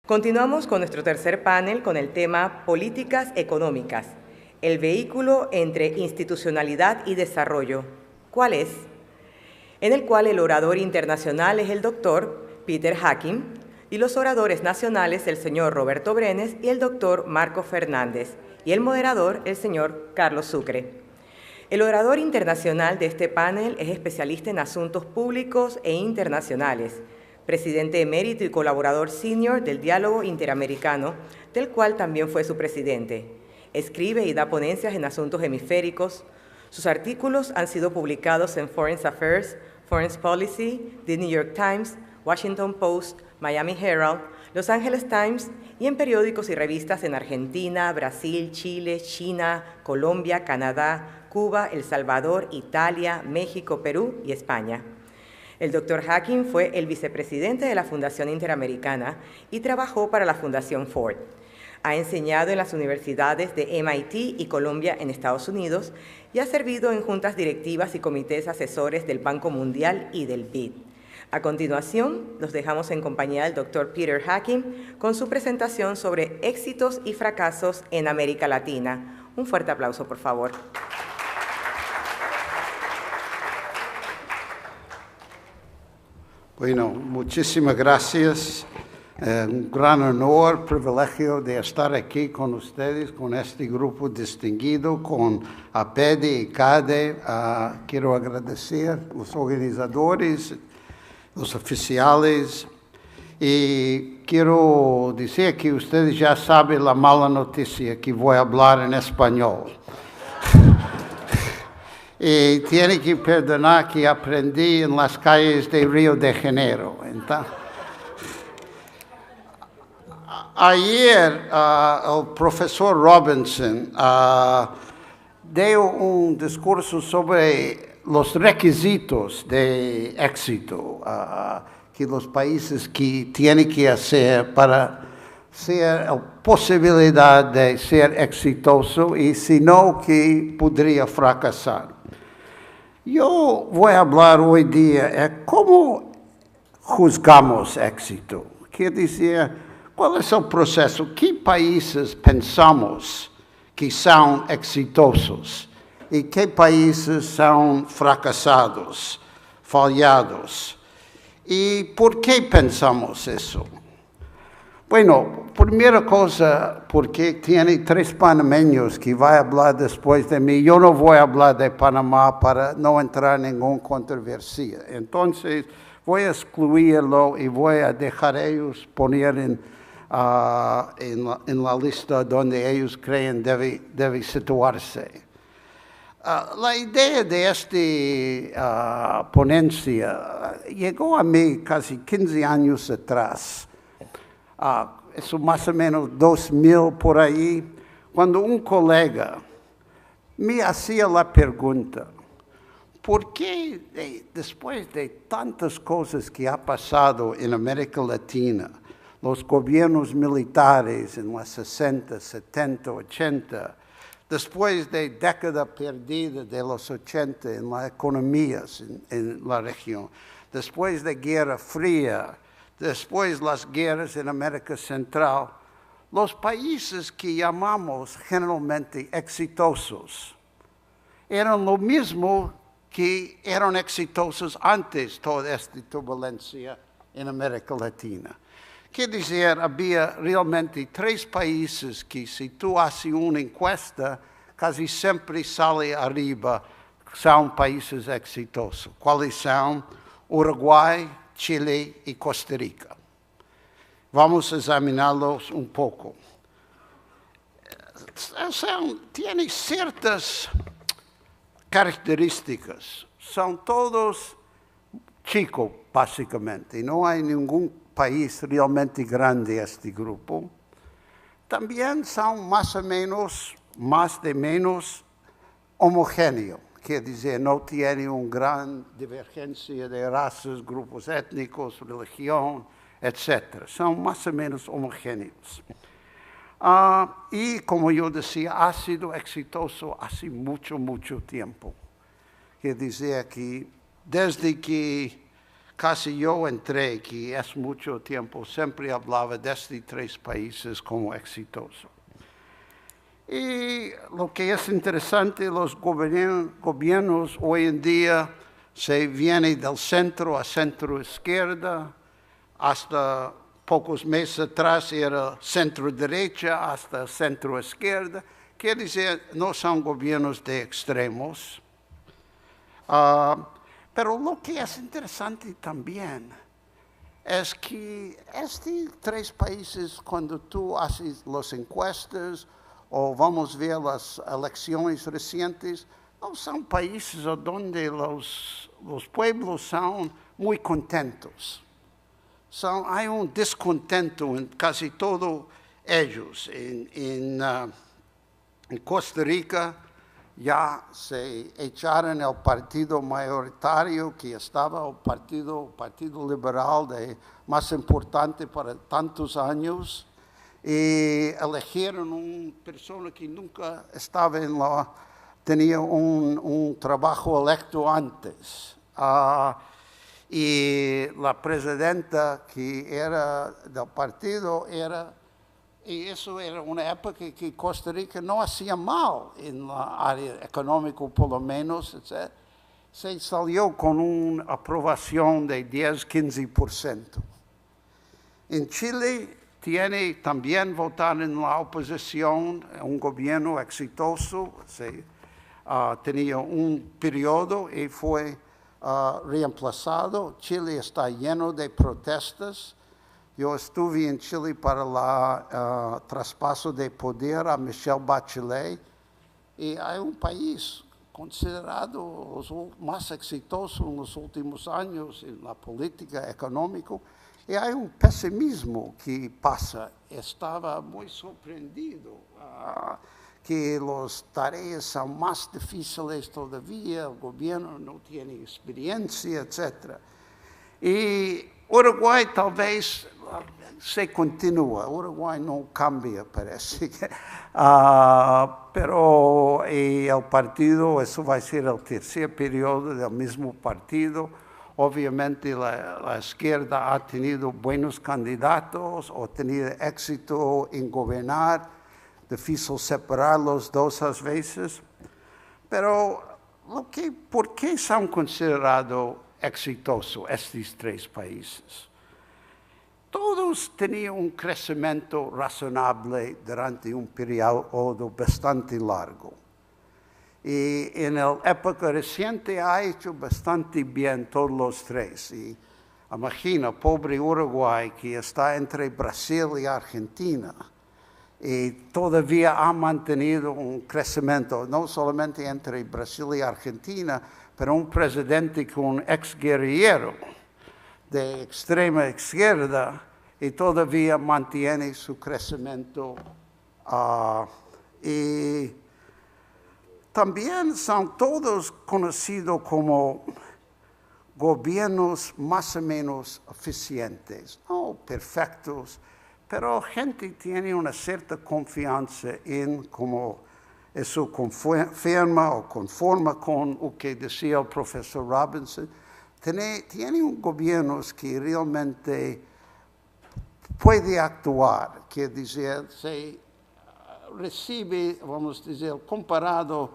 Continuamos con nuestro tercer panel con el tema Políticas Económicas, el vehículo entre institucionalidad y desarrollo. ¿Cuál es? En el cual el orador internacional es el doctor Peter Hacking y los oradores nacionales el señor Roberto Brenes y el doctor Marco Fernández y el moderador el señor Carlos Sucre. El orador internacional de este panel es especialista en asuntos públicos e internacionales, presidente emérito y colaborador senior del Diálogo Interamericano, del cual también fue su presidente. Escribe y da ponencias en asuntos hemisféricos. Sus artículos han sido publicados en Foreign Affairs, Foreign Policy, The New York Times, Washington Post, Miami Herald, Los Angeles Times y en periódicos y revistas en Argentina, Brasil, Chile, China, Colombia, Canadá, Cuba, El Salvador, Italia, México, Perú y España. El Dr. Hacking fue el vicepresidente de la Fundación Interamericana y trabajó para la Fundación Ford. Ha enseñado en las universidades de MIT y Columbia en Estados Unidos y ha servido en juntas directivas y comités asesores del Banco Mundial y del BID. A continuación, los dejamos en compañía del Dr. Peter Hacking con su presentación sobre éxitos y fracasos en América Latina. Un fuerte aplauso, por favor. Bueno, muchísimas gracias. Un gran honor, privilegio de estar aquí con ustedes, con este grupo distinguido, con APEDI y CADE. Quiero agradecer a los organizadores, los oficiales, y quiero decir que ustedes ya saben la mala noticia, que voy a hablar en español. Y tiene que perdonar que aprendí en las calles de Río de Janeiro. Entonces, ayer el profesor Robinson dio un discurso sobre los requisitos de éxito que los países que tienen que hacer para ser la posibilidad de ser exitoso y si no, que podría fracasar. Yo voy a hablar hoy día de cómo juzgamos éxito. Quiere decir, ¿cuál es el proceso? ¿Qué países pensamos que son exitosos? ¿Y qué países son fracasados, fallados? ¿Y por qué pensamos eso? Bueno, primera cosa, porque tiene 3 panameños que van a hablar después de mí. Yo no voy a hablar de Panamá para no entrar en ninguna controversia. Entonces, voy a excluirlo y voy a dejar a ellos poner en la lista donde ellos creen debe situarse. La idea de esta ponencia llegó a mí casi 15 años atrás. Eso más o menos 2000 por ahí, cuando un colega me hacía la pregunta, ¿por qué después de tantas cosas que ha pasado en América Latina, los gobiernos militares en los 60, 70, 80, después de década perdida de los 80 en las economías en la región, después de Guerra Fría, después las guerras en América Central, los países que llamamos generalmente exitosos eran lo mismo que eran exitosos antes de toda esta turbulencia en América Latina? Quiere decir, había realmente 3 países que si tú haces una encuesta, casi siempre sale arriba, son países exitosos. ¿Cuáles son? Uruguay, Chile y Costa Rica. Vamos a examinarlos un poco. Tienen ciertas características. Son todos chicos, básicamente. No hay ningún país realmente grande este grupo. También son más o menos homogéneos. Quiere decir, no tiene una gran divergencia de razas, grupos étnicos, religión, etc. Son más o menos homogéneos. Y como yo decía, ha sido exitoso hace mucho, mucho tiempo. Quiere decir que desde que casi yo entré, que es mucho tiempo, siempre hablaba de estos 3 países como exitosos. Y lo que es interesante, los gobiernos hoy en día se vienen del centro a centro izquierda, hasta pocos meses atrás era centro derecha, hasta centro izquierda. Quiere decir, no son gobiernos de extremos. Pero lo que es interesante también es que estos 3 países, cuando tú haces las encuestas o vamos a ver las elecciones recientes, no son países donde los pueblos son muy contentos. Hay un descontento en casi todos ellos. En Costa Rica ya se echaron el partido mayoritario que estaba el partido liberal más importante para tantos años, y eligieron una persona que nunca estaba tenía un trabajo electo antes. Y la presidenta que era del partido y eso era una época que Costa Rica no hacía mal en la área económica, por lo menos, etc. Se salió con una aprobación de 10-15%. En Chile también votaron en la oposición, un gobierno exitoso, tenía un periodo y fue reemplazado. Chile está lleno de protestas. Yo estuve en Chile para el traspaso de poder a Michelle Bachelet, y hay un país considerado los más exitosos en los últimos años en la política económica, y hay un pesimismo que pasa. Estaba muy sorprendido que las tareas son más difíciles todavía, el gobierno no tiene experiencia, etc. Y Uruguay tal vez se continúa, Uruguay no cambia, parece. Pero el partido, eso va a ser el tercer periodo del mismo partido. Obviamente la izquierda ha tenido buenos candidatos o tenido éxito en gobernar. Difícil separar los dos a veces. Pero ¿por qué son considerados exitosos estos 3 países? Todos tenían un crecimiento razonable durante un periodo bastante largo. Y en la época reciente ha hecho bastante bien todos los 3. Y imagina, pobre Uruguay, que está entre Brasil y Argentina, y todavía ha mantenido un crecimiento, no solamente entre Brasil y Argentina, pero un presidente con un exguerrillero de extrema izquierda, y todavía mantiene su crecimiento. Y también son todos conocidos como gobiernos más o menos eficientes, no perfectos, pero gente tiene una cierta confianza en cómo eso confirma o conforma con lo que decía el profesor Robinson. Tiene un gobierno que realmente puede actuar, que decir, se recibe, vamos a decir, comparado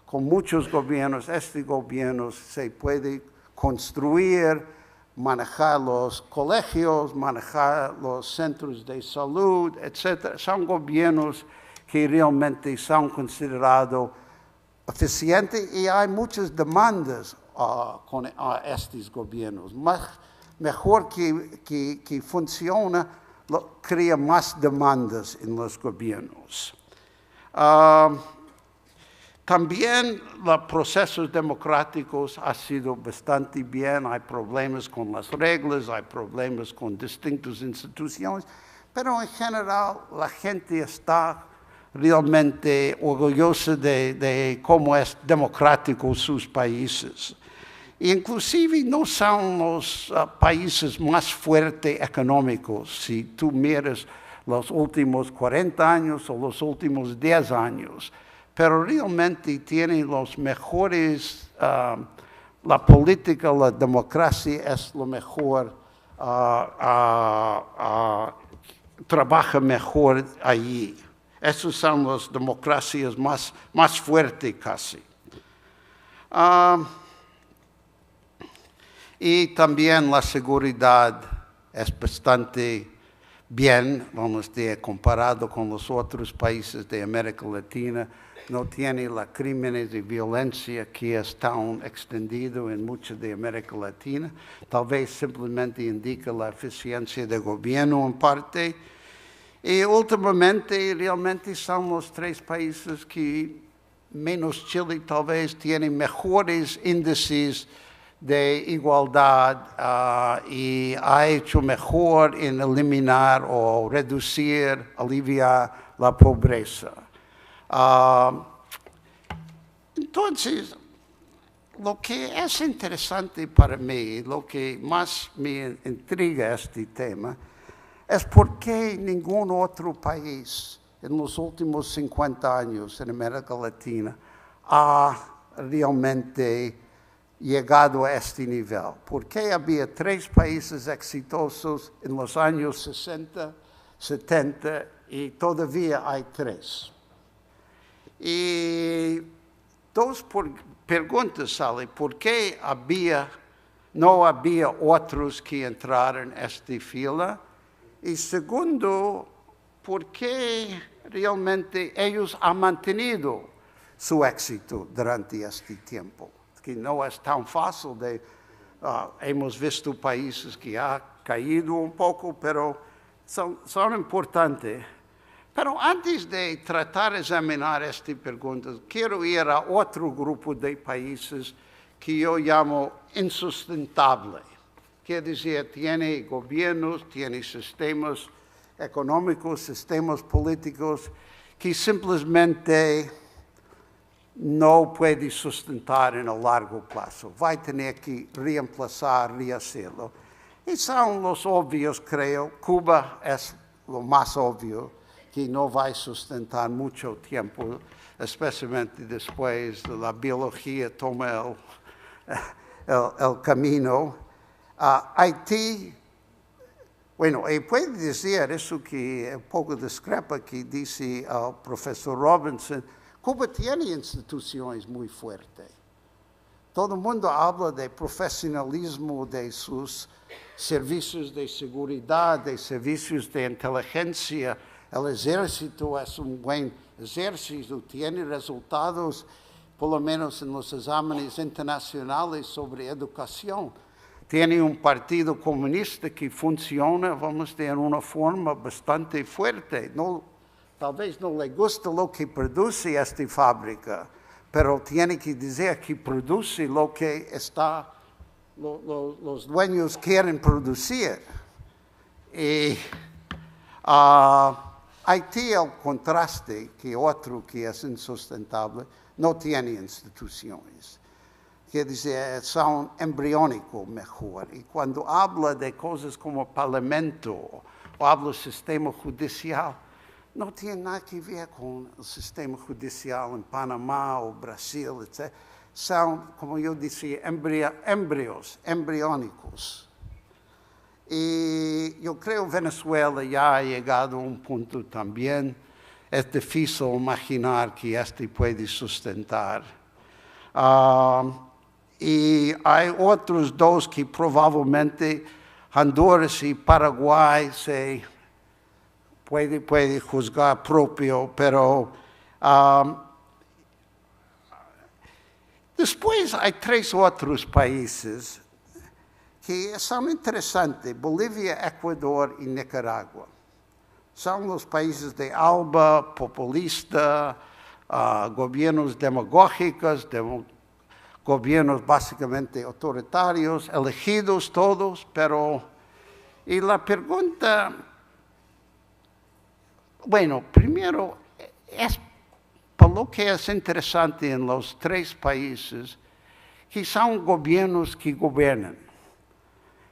con muchos gobiernos, este gobierno se puede construir, manejar los colegios, manejar los centros de salud, etc. Son gobiernos que realmente son considerados eficientes, y hay muchas demandas con estos gobiernos. Mejor que funciona, crea más demandas en los gobiernos. También los procesos democráticos han sido bastante bien. Hay problemas con las reglas, hay problemas con distintas instituciones, pero en general la gente está realmente orgullosa de cómo es democrático sus países. Inclusive no son los países más fuertes económicos, si tú miras los últimos 40 años o los últimos 10 años, pero realmente tienen los mejores la política, la democracia es lo mejor, trabaja mejor allí. Esas son las democracias más fuertes casi. Y también la seguridad es bastante bien, vamos a decir, comparado con los otros países de América Latina. No tiene los crímenes y violencia que es tan extendido en mucha de América Latina. Tal vez simplemente indica la eficiencia del gobierno en parte. Y últimamente realmente son los 3 países que, menos Chile tal vez, tienen mejores índices de igualdad y ha hecho mejor en eliminar o reducir, aliviar la pobreza. Entonces, lo que es interesante para mí, lo que más me intriga este tema, es por qué ningún otro país en los últimos 50 años en América Latina ha realmente llegado a este nivel. ¿Por qué había 3 países exitosos en los años 60, 70 y todavía hay 3? Y 2 preguntas salen. ¿Por qué no había otros que entraron en esta fila? Y segundo, ¿por qué realmente ellos han mantenido su éxito durante este tiempo? Que no es tan fácil hemos visto países que han caído un poco, pero son importantes. Pero antes de tratar de examinar estas preguntas, quiero ir a otro grupo de países que yo llamo insustentable. Quiere decir, tiene gobiernos, tiene sistemas económicos, sistemas políticos que simplemente no puede sustentar en el largo plazo. Va a tener que reemplazar, rehacerlo. Y son los obvios, creo. Cuba es lo más obvio, que no va a sustentar mucho tiempo, especialmente después de la biología toma el camino. Haití, bueno, y puede decir eso que un poco discrepa que dice el profesor Robinson. Cuba tiene instituciones muy fuertes. Todo el mundo habla de profesionalismo de sus servicios de seguridad, de servicios de inteligencia. El ejército es un buen ejército, tiene resultados, por lo menos en los exámenes internacionales sobre educación. Tiene un partido comunista que funciona, vamos a decir, de una forma bastante fuerte. Tal vez no le gusta lo que produce esta fábrica, pero tiene que decir que produce lo que los dueños quieren producir. Y Haití, al contraste, que otro que es insustentable, no tiene instituciones. Quiere decir, son embriónicos mejor. Y cuando habla de cosas como parlamento o habla del sistema judicial, no tiene nada que ver con el sistema judicial en Panamá o Brasil, etc. Son, como yo decía, embriónicos. Y yo creo que Venezuela ya ha llegado a un punto también. Es difícil imaginar que este puede sustentar. Y hay otros 2 que probablemente Honduras y Paraguay se puede juzgar propio, pero después hay 3 otros países que son interesantes: Bolivia, Ecuador y Nicaragua. Son los países de ALBA, populista, gobiernos demagógicos, gobiernos básicamente autoritarios, elegidos todos, pero... Y la pregunta... Bueno, primero, por lo que es interesante en los 3 países, que son gobiernos que gobiernan.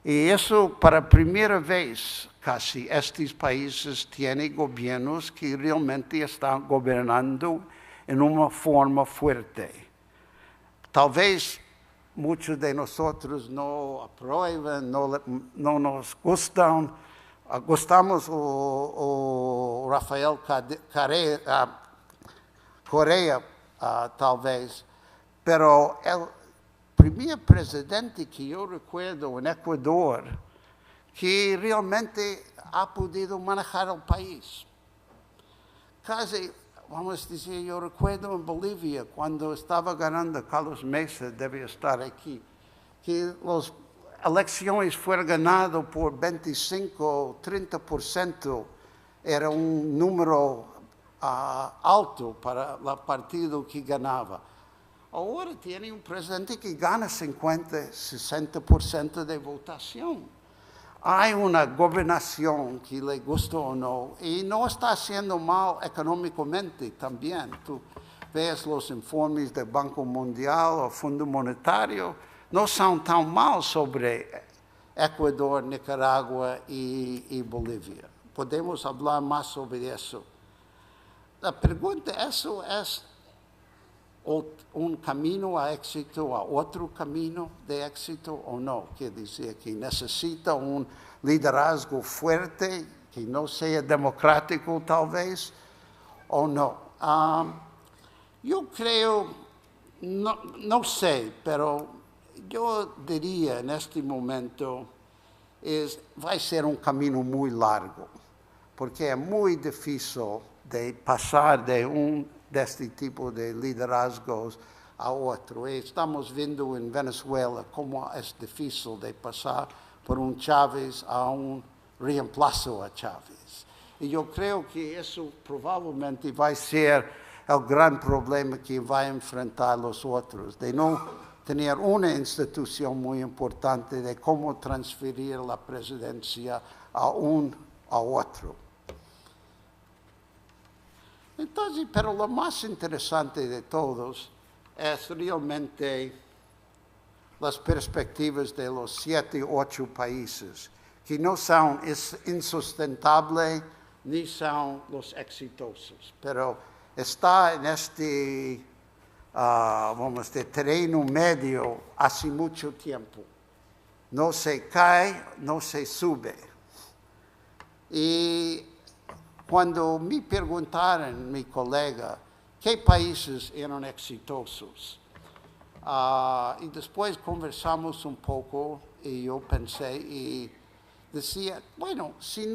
Y eso, para primera vez, casi, estos países tienen gobiernos que realmente están gobernando en una forma fuerte. Tal vez muchos de nosotros no aprueban, no nos gustan. Gustamos o Rafael Correa, tal vez, pero el primer presidente que yo recuerdo en Ecuador que realmente ha podido manejar el país. Casi, vamos a decir, yo recuerdo en Bolivia, cuando estaba ganando Carlos Mesa, debía estar aquí, que las elecciones fueron ganadas por 25-30%, era un número alto para el partido que ganaba. Ahora tiene un presidente que gana 50-60% de votación. Hay una gobernación que le gusta o no, y no está haciendo mal económicamente también. Tú ves los informes del Banco Mundial o Fondo Monetario, no son tan mal sobre Ecuador, Nicaragua y Bolivia. Podemos hablar más sobre eso. La pregunta, ¿eso es un camino a éxito, a otro camino de éxito o no? Que dice que necesita un liderazgo fuerte, que no sea democrático tal vez, o no. Yo creo, no sé, pero yo diría en este momento, va a ser un camino muy largo, porque es muy difícil de pasar de este tipo de liderazgos a otro. Estamos viendo en Venezuela cómo es difícil de pasar por un Chávez a un reemplazo a Chávez. Y yo creo que eso probablemente va a ser el gran problema que va a enfrentar los otros, de no tener una institución muy importante de cómo transferir la presidencia a otro. Entonces, pero lo más interesante de todos es realmente las perspectivas de los 7 u 8 países, que no son insustentables ni son los exitosos, pero está en este terreno medio hace mucho tiempo. No se cae, no se sube. Y cuando me preguntaron, mi colega, qué países eran exitosos, y después conversamos un poco y yo pensé y decía, bueno, si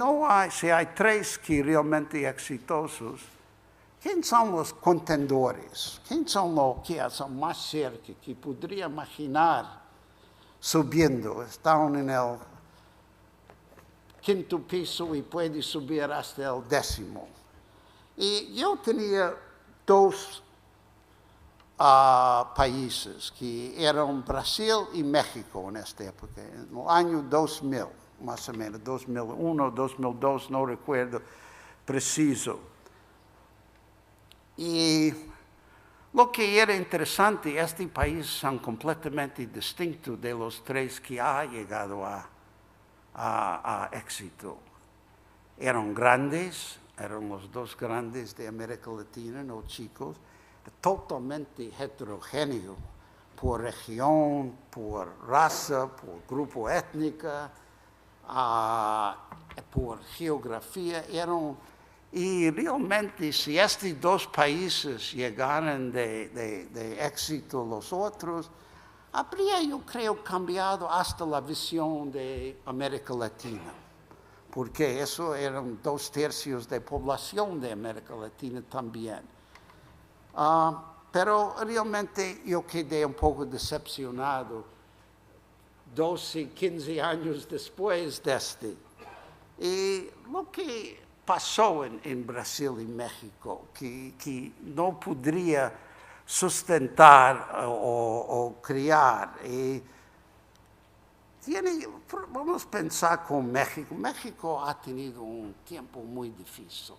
hay 3 que realmente exitosos, ¿quién son los contendores? ¿Quién son los que son más cerca, que podría imaginar subiendo? Están en el 5º piso y puede subir hasta el 10º. Y yo tenía 2 países que eran Brasil y México en esta época, en el año 2000, más o menos, 2001, 2002, no recuerdo preciso. Y lo que era interesante, este país son completamente distintos de los 3 que ha llegado a éxito. Eran grandes, eran los 2 grandes de América Latina, no chicos, totalmente heterogéneo, por región, por raza, por grupo étnico, por geografía, y realmente si estos 2 países llegaran de éxito los otros, habría, yo creo, cambiado hasta la visión de América Latina, porque eso eran 2/3 de población de América Latina también. Pero realmente yo quedé un poco decepcionado 12, 15 años después de este. Y lo que pasó en Brasil y México, que no podría sustentar o criar. Vamos a pensar con México. México ha tenido un tiempo muy difícil.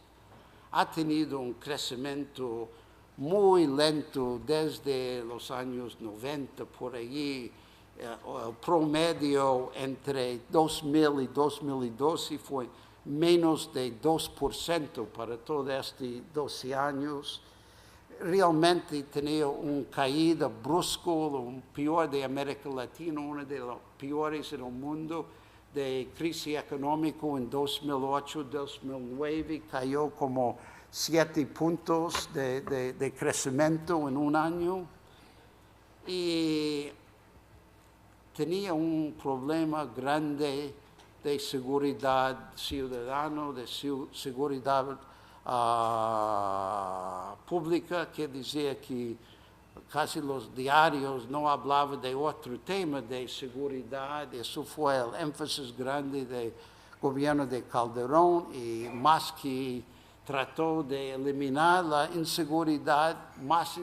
Ha tenido un crecimiento muy lento desde los años 90, por allí. El promedio entre 2000 y 2012 fue menos de 2% para todos estos 12 años. realmente tenía una caída brusca, un peor de América Latina, una de las peores en el mundo, de crisis económica en 2008-2009, cayó como 7 puntos de crecimiento en un año. Y tenía un problema grande de seguridad ciudadana, de seguridad pública, que decía que casi los diarios no hablaban de otro tema de seguridad. Eso fue el énfasis grande del gobierno de Calderón, y más que trató de eliminar la inseguridad, más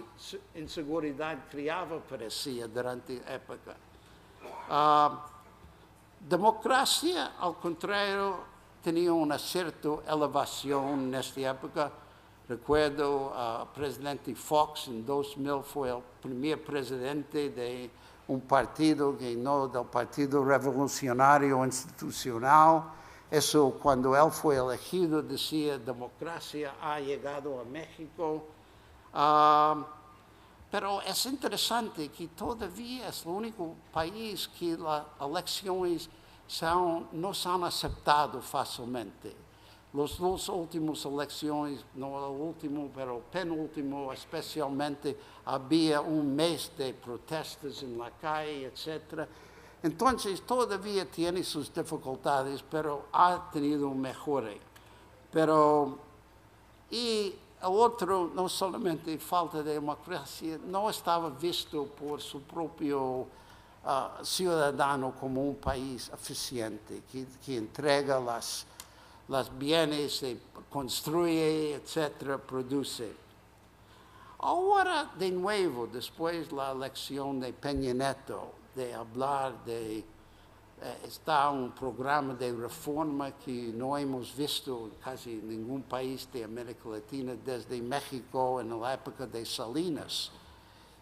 inseguridad creaba, parecía, durante la época. Democracia, al contrario, tenía una cierta elevación en esta época. Recuerdo al presidente Fox en 2000 fue el primer presidente de un partido que no del Partido Revolucionario Institucional. Eso, cuando él fue elegido, decía: democracia ha llegado a México. Pero es interesante que todavía es el único país que las elecciones no se han aceptado fácilmente. Las dos últimas elecciones, no el último, pero penúltimo especialmente, había un mes de protestas en la calle, etc. Entonces todavía tiene sus dificultades, pero ha tenido un mejore. Y el otro, no solamente falta de democracia, no estaba visto por su propio ciudadano como un país eficiente, que entrega las bienes, construye, etcétera, produce. Ahora, de nuevo, después de la elección de Peña Nieto, de hablar de está un programa de reforma que no hemos visto en casi ningún país de América Latina desde México en la época de Salinas.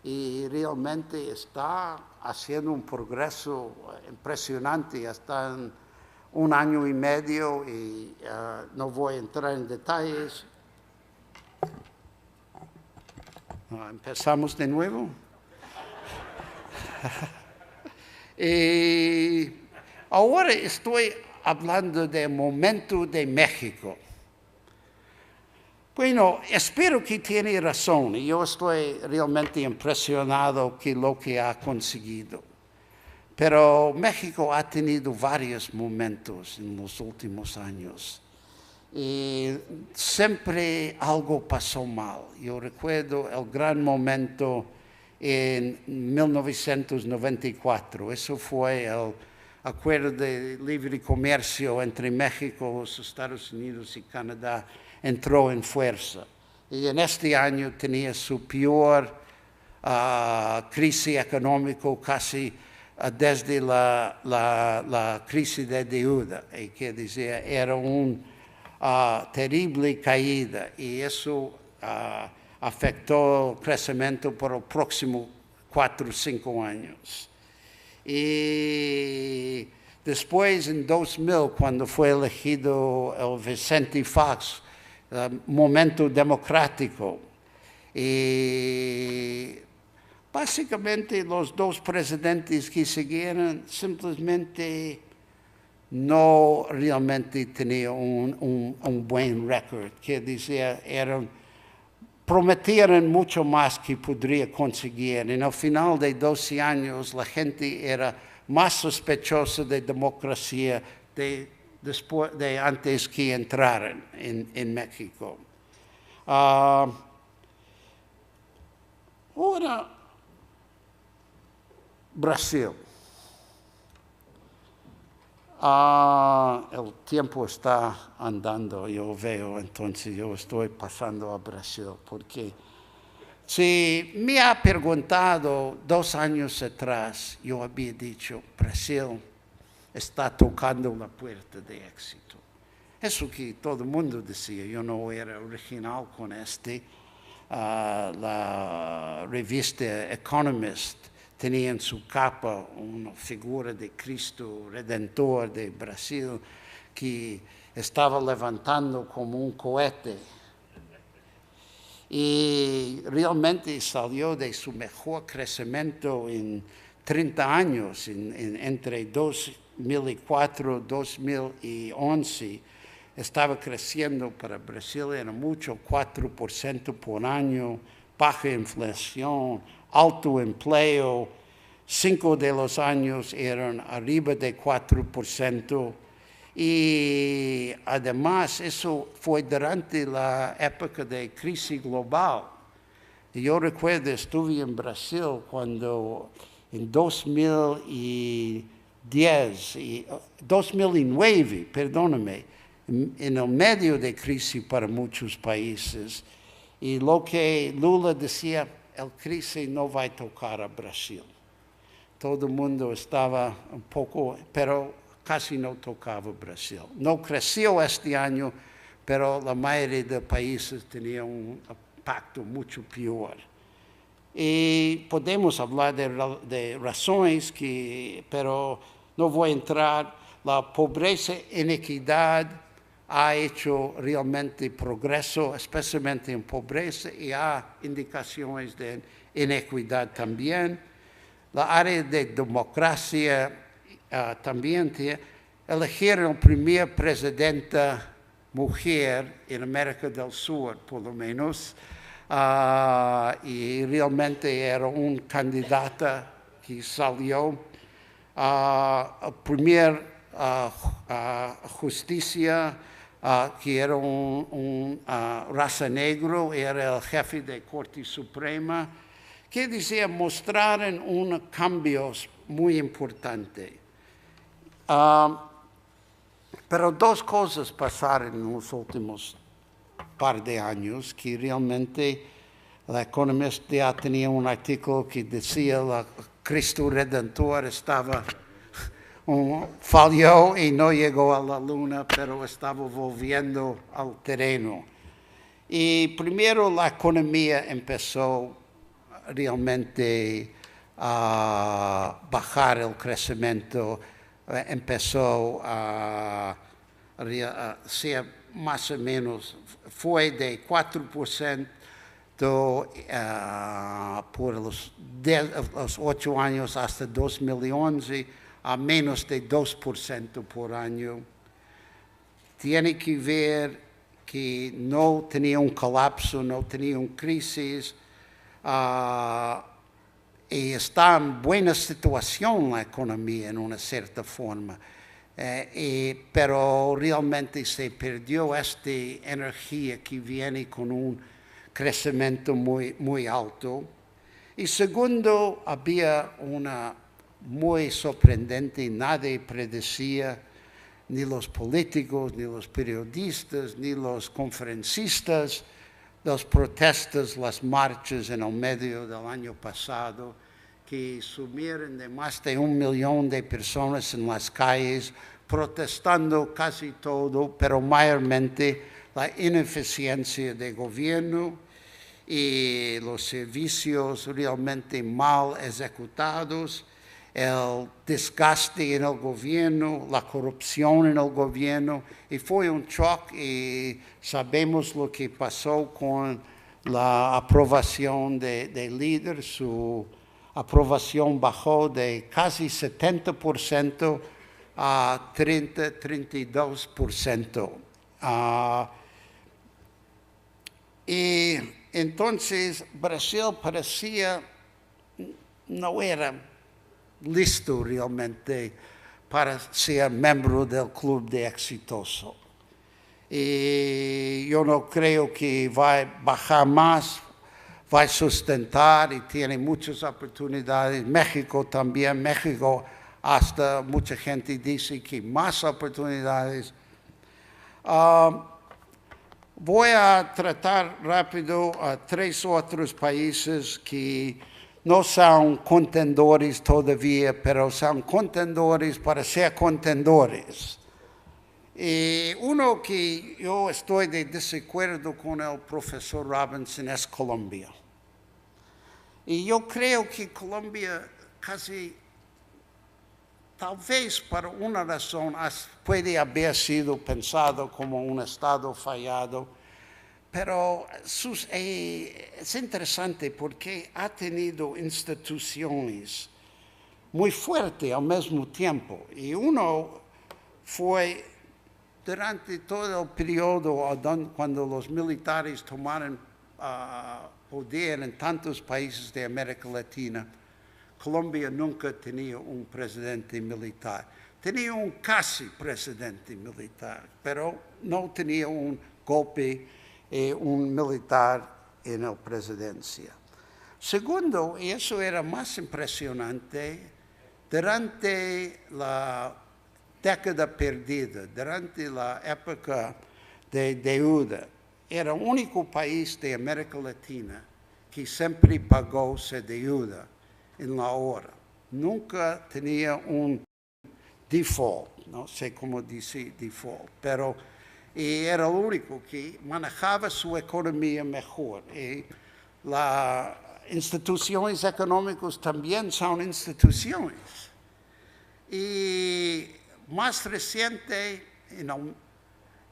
Y realmente está haciendo un progreso impresionante. Está en 1 año y medio y no voy a entrar en detalles. Empezamos de nuevo. Ahora estoy hablando del momento de México. Bueno, espero que tiene razón, y yo estoy realmente impresionado con lo que ha conseguido. Pero México ha tenido varios momentos en los últimos años. Y siempre algo pasó mal. Yo recuerdo el gran momento en 1994. Eso fue el acuerdo de libre comercio entre México, los Estados Unidos y Canadá. Entró en fuerza. Y en este año tenía su peor crisis económica casi desde la crisis de deuda, que decía era una terrible caída, y eso afectó el crecimiento por los próximos 4 o 5 años. Y después, en 2000, cuando fue elegido el Vicente Fox, momento democrático, y básicamente los dos presidentes que siguieron simplemente no realmente tenían un buen récord, que decía, prometieron mucho más que podría conseguir. En el final de 12 años, la gente era más sospechosa de democracia de antes que entraran en México. Ahora, Brasil. El tiempo está andando, yo veo, entonces yo estoy pasando a Brasil, porque si me ha preguntado 2 años atrás, yo había dicho, Brasil está tocando la puerta de éxito. Eso que todo el mundo decía, yo no era original con la revista Economist tenía en su capa una figura de Cristo Redentor de Brasil que estaba levantando como un cohete. y realmente salió de su mejor crecimiento en 30 años, entre 2004 y 2011. Estaba creciendo para Brasil, era mucho, 4% por año, baja inflación, alto empleo. 5 de los años eran arriba de 4%. Y además eso fue durante la época de crisis global. Y yo recuerdo, estuve en Brasil cuando en 2009, perdóname, en el medio de crisis para muchos países, y lo que Lula decía, el crisis no va a tocar a Brasil. Todo el mundo estaba un poco, pero casi no tocaba Brasil. No creció este año, pero la mayoría de países tenía un impacto mucho peor. Y podemos hablar de razones, pero no voy a entrar. La pobreza e inequidad ha hecho realmente progreso, especialmente en pobreza, y hay indicaciones de inequidad también. La área de democracia también eligieron la primera presidenta mujer en América del Sur, por lo menos, y realmente era un candidata que salió. Primer justicia, que era raza negro, era el jefe de Corte Suprema, que decía mostraron unos cambios muy importantes. Pero dos cosas pasaron en los últimos par de años que realmente la Economist ya tenía un artículo que decía que Cristo Redentor falló y no llegó a la luna, pero estaba volviendo al terreno. Y primero la economía empezó realmente a bajar el crecimiento, empezó a ser más o menos, fue de 4% por los 8 años hasta 2011 a menos de 2% por año. Tiene que ver que no tenía un colapso, no tenía una crisis, y está en buena situación la economía en una cierta forma. Pero realmente se perdió esta energía que viene con un crecimiento muy, muy alto. Y segundo, había una muy sorprendente, nadie predecía, ni los políticos, ni los periodistas, ni los conferencistas, las protestas, las marchas en el medio del año pasado, que sumieron de más de 1 millón de personas en las calles, protestando casi todo, pero mayormente la ineficiencia del gobierno y los servicios realmente mal ejecutados, el desgaste en el gobierno, la corrupción en el gobierno, y fue un shock, y sabemos lo que pasó con la aprobación de líder. Su aprobación bajó de casi 70% a 32%. Y entonces Brasil parecía no era listo realmente para ser miembro del club de exitoso. Y yo no creo que va a bajar más, va a sustentar y tiene muchas oportunidades. México también, México hasta mucha gente dice que más oportunidades. Voy a tratar rápido a 3 otros países que no son contendores todavía, pero son contendores para ser contendores. Y uno que yo estoy de desacuerdo con el profesor Robinson es Colombia. Y yo creo que Colombia casi, tal vez por una razón, puede haber sido pensado como un estado fallado, Pero es interesante porque ha tenido instituciones muy fuertes al mismo tiempo. Y uno fue durante todo el periodo cuando los militares tomaron poder en tantos países de América Latina. Colombia nunca tenía un presidente militar. Tenía un casi presidente militar, pero no tenía un golpe, un militar en la presidencia. Segundo, y eso era más impresionante, durante la década perdida, durante la época de deuda, era el único país de América Latina que siempre pagó su deuda en la hora. Nunca tenía un default, no sé cómo decir default, pero era el único que manejaba su economía mejor. Y las instituciones económicas también son instituciones. Y más reciente,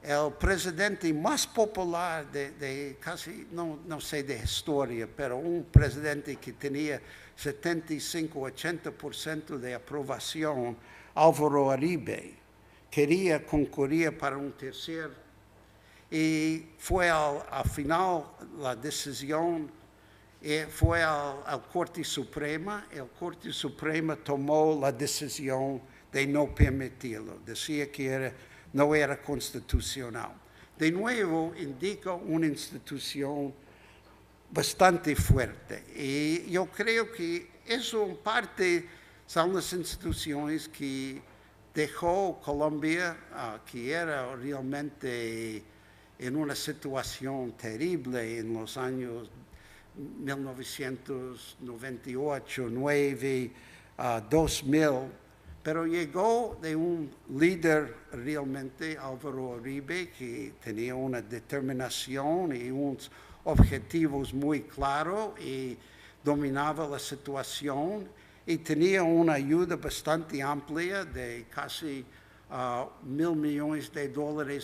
el presidente más popular de casi, no sé de historia, pero un presidente que tenía 75-80% de aprobación, Álvaro Uribe, quería concurrir para un tercer, y fue al final la decisión, fue al Corte Suprema. El Corte Suprema tomó la decisión de no permitirlo, decía que no era constitucional. De nuevo, indica una institución bastante fuerte. Y yo creo que eso en parte son las instituciones que dejó Colombia, que era realmente en una situación terrible en los años 1998, 9, 2000, pero llegó de un líder realmente, Álvaro Uribe, que tenía una determinación y unos objetivos muy claros y dominaba la situación y tenía una ayuda bastante amplia de casi $1.000 millones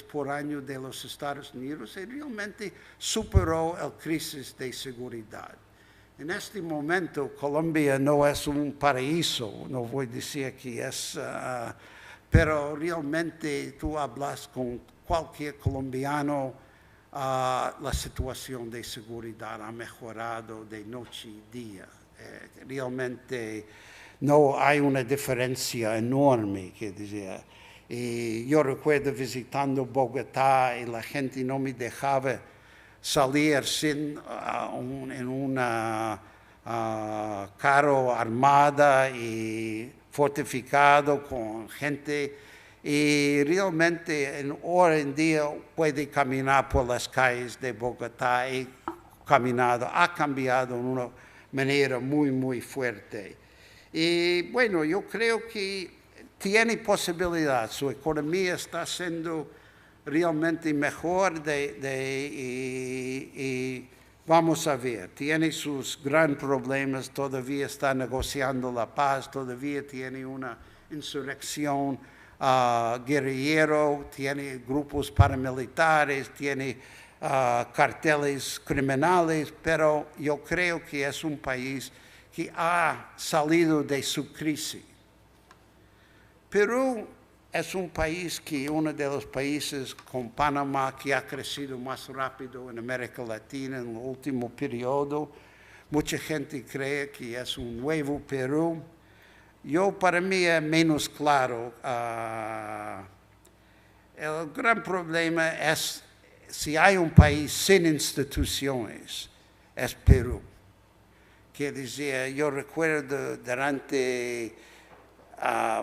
por año de los Estados Unidos y realmente superó la crisis de seguridad. En este momento, Colombia no es un paraíso, no voy a decir que es, pero realmente tú hablas con cualquier colombiano, la situación de seguridad ha mejorado de noche y día. Realmente no hay una diferencia enorme, que decía. Y yo recuerdo visitando Bogotá y la gente no me dejaba salir sin en una carro armada y fortificado con gente. Y realmente hoy en día puede caminar por las calles de Bogotá y ha cambiado de una manera muy, muy fuerte. Y bueno, yo creo que tiene posibilidad, su economía está siendo realmente mejor y vamos a ver, tiene sus grandes problemas, todavía está negociando la paz, todavía tiene una insurrección guerrillero, tiene grupos paramilitares, tiene carteles criminales, pero yo creo que es un país que ha salido de su crisis. Perú es un país uno de los países con Panamá que ha crecido más rápido en América Latina en el último periodo. Mucha gente cree que es un nuevo Perú. Para mí es menos claro. El gran problema es si hay un país sin instituciones, es Perú. Que decía, yo recuerdo durante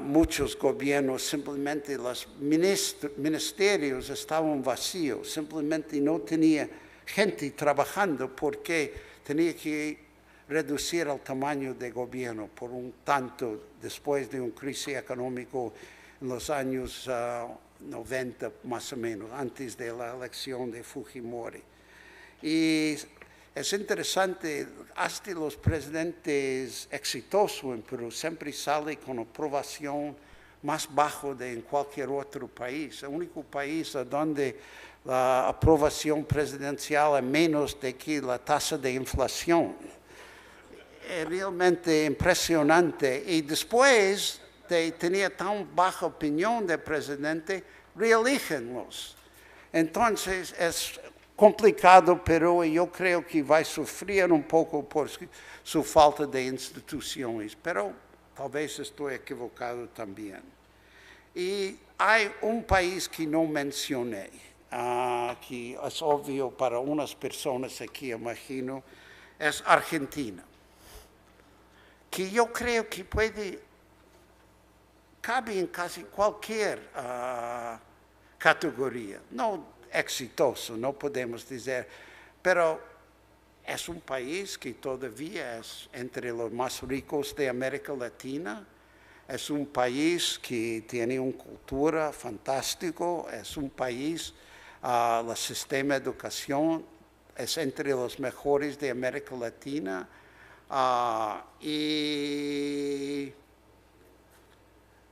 muchos gobiernos, simplemente los ministerios estaban vacíos, simplemente no tenía gente trabajando porque tenía que reducir el tamaño de gobierno por un tanto después de una crisis económica en los años 90 más o menos, antes de la elección de Fujimori. Y es interesante, hasta los presidentes exitosos en Perú siempre salen con aprobación más bajo de en cualquier otro país. El único país donde la aprobación presidencial a menos de que la tasa de inflación. Es realmente impresionante. Y después de tener tan baja opinión del presidente, reelígenlos. Entonces es complicado, pero yo creo que va a sufrir un poco por su falta de instituciones, pero tal vez estoy equivocado también. Y hay un país que no mencioné, que es obvio para unas personas aquí, imagino, es Argentina, que yo creo que cabe en casi cualquier categoría, no exitoso, no podemos decir, pero es un país que todavía es entre los más ricos de América Latina. Es un país que tiene una cultura fantástica, es un país, el sistema de educación es entre los mejores de América Latina, y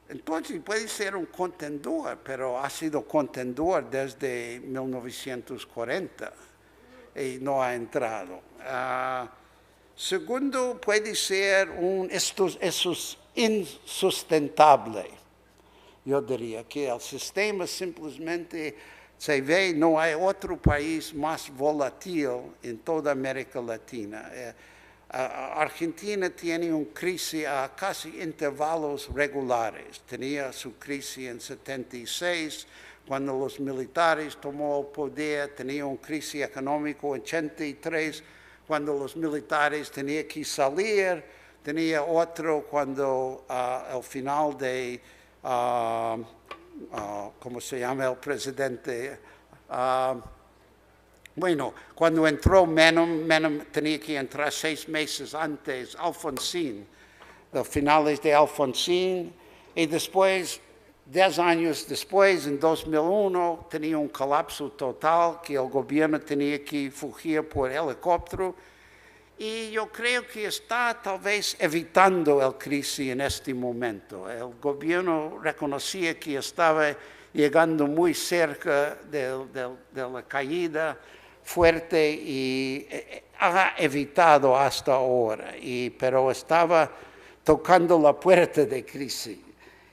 entonces puede ser un contendor, pero ha sido contendor desde 1940 y no ha entrado. Segundo, puede ser insustentable. Yo diría que el sistema simplemente se ve, no hay otro país más volátil en toda América Latina. Argentina tiene una crisis a casi intervalos regulares. Tenía su crisis en 76, cuando los militares tomaron el poder, tenía una crisis económica en 83, cuando los militares tenían que salir, tenía otro cuando al final de, ¿cómo se llama el presidente? Bueno, cuando entró Menem tenía que entrar 6 meses antes, Alfonsín, los finales de Alfonsín, y después, 10 años después, en 2001, tenía un colapso total, que el gobierno tenía que fugir por helicóptero, y yo creo que está tal vez evitando la crisis en este momento. El gobierno reconocía que estaba llegando muy cerca de la caída fuerte y ha evitado hasta ahora, pero estaba tocando la puerta de crisis.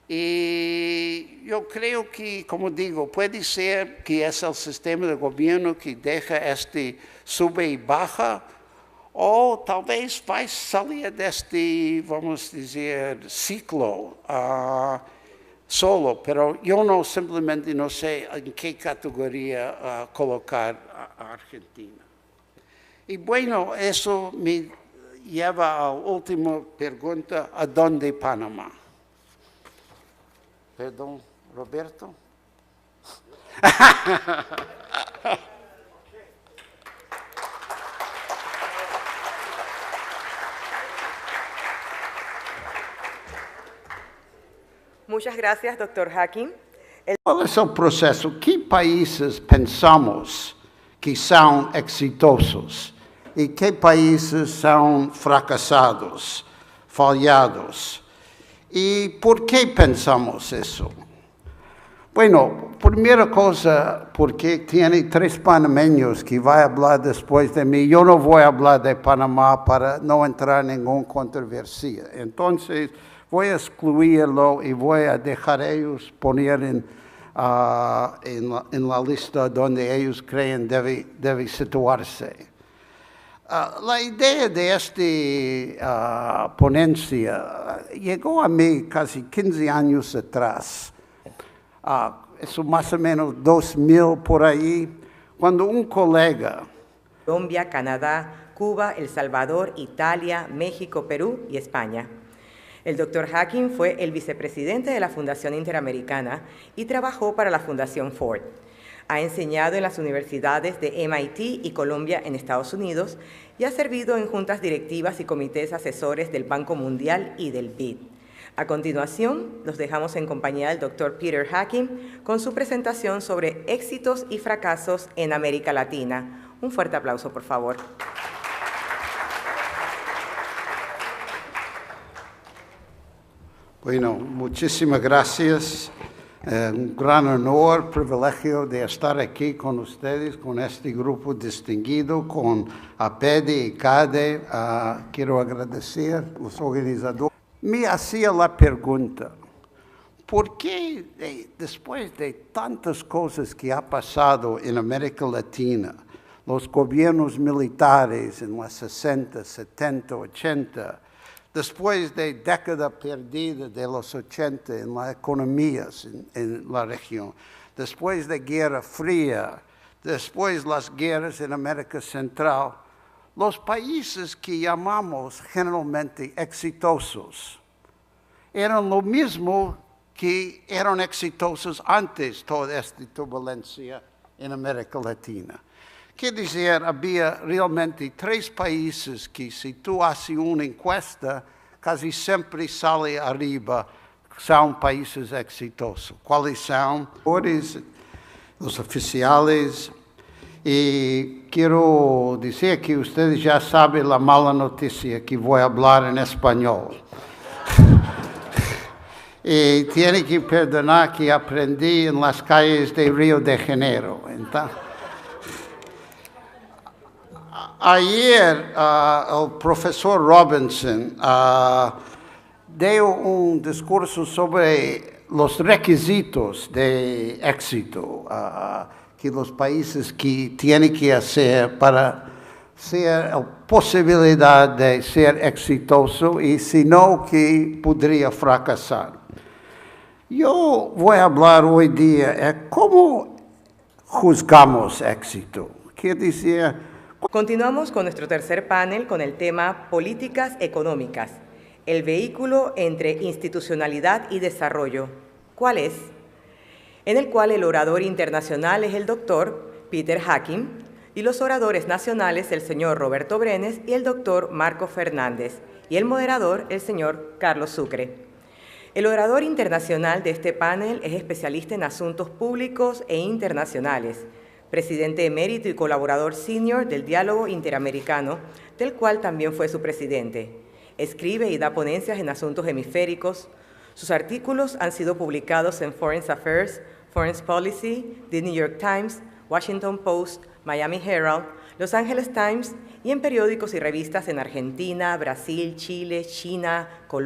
Y yo creo que, como digo, puede ser que es el sistema de gobierno que deja este sube y baja, o tal vez va a salir de este, vamos a decir, ciclo solo, pero yo simplemente no sé en qué categoría colocar a Argentina. Y bueno, eso me lleva a la última pregunta: ¿a dónde Panamá? Perdón, Roberto. Muchas gracias, doctor Hacking. ¿Cuál es el proceso? ¿Qué países pensamos que son exitosos y qué países son fracasados, fallados? ¿Y por qué pensamos eso? Bueno, primera cosa, porque tiene 3 panameños que van a hablar después de mí. Yo no voy a hablar de Panamá para no entrar en ninguna controversia. Entonces, voy a excluirlo y voy a dejar a ellos poner en la lista donde ellos creen debe situarse. La idea de esta ponencia llegó a mí casi 15 años atrás. Eso más o menos 2000 por ahí, cuando un colega. Colombia, Canadá, Cuba, El Salvador, Italia, México, Perú y España. El doctor Hacking fue el vicepresidente de la Fundación Interamericana y trabajó para la Fundación Ford. Ha enseñado en las universidades de MIT y Columbia en Estados Unidos y ha servido en juntas directivas y comités asesores del Banco Mundial y del BID. A continuación, los dejamos en compañía del doctor Peter Hacking con su presentación sobre éxitos y fracasos en América Latina. Un fuerte aplauso, por favor. Bueno, muchísimas gracias. Un gran honor, privilegio de estar aquí con ustedes, con este grupo distinguido, con APEDI y CADE. Quiero agradecer a los organizadores. Me hacía la pregunta, ¿por qué después de tantas cosas que ha pasado en América Latina, los gobiernos militares en los 60, 70, 80, después de década perdida de los 80 en las economías en la región, después de Guerra Fría, después las guerras en América Central, los países que llamamos generalmente exitosos eran lo mismo que eran exitosos antes de toda esta turbulencia en América Latina. Quiere decir, había realmente 3 países que si tú haces una encuesta, casi siempre sale arriba, son países exitosos. ¿Cuáles son? Los oficiales. Y quiero decir que ustedes ya saben la mala noticia que voy a hablar en español. Y tienen que perdonar que aprendí en las calles de Río de Janeiro. Entonces, ayer el profesor Robinson dio un discurso sobre los requisitos de éxito que los países que tienen que hacer para ser la posibilidad de ser exitoso y si no, que podría fracasar. Yo voy a hablar hoy día de cómo juzgamos éxito. Quiere decir, continuamos con nuestro tercer panel con el tema Políticas Económicas, el vehículo entre institucionalidad y desarrollo. ¿Cuál es? En el cual el orador internacional es el doctor Peter Hacking y los oradores nacionales el señor Roberto Brenes y el doctor Marco Fernández y el moderador el señor Carlos Sucre. El orador internacional de este panel es especialista en asuntos públicos e internacionales, presidente emérito y colaborador senior del Diálogo Interamericano, del cual también fue su presidente. Escribe y da ponencias en asuntos hemisféricos. Sus artículos han sido publicados en Foreign Affairs, Foreign Policy, The New York Times, Washington Post, Miami Herald, Los Angeles Times y en periódicos y revistas en Argentina, Brasil, Chile, China, Colombia.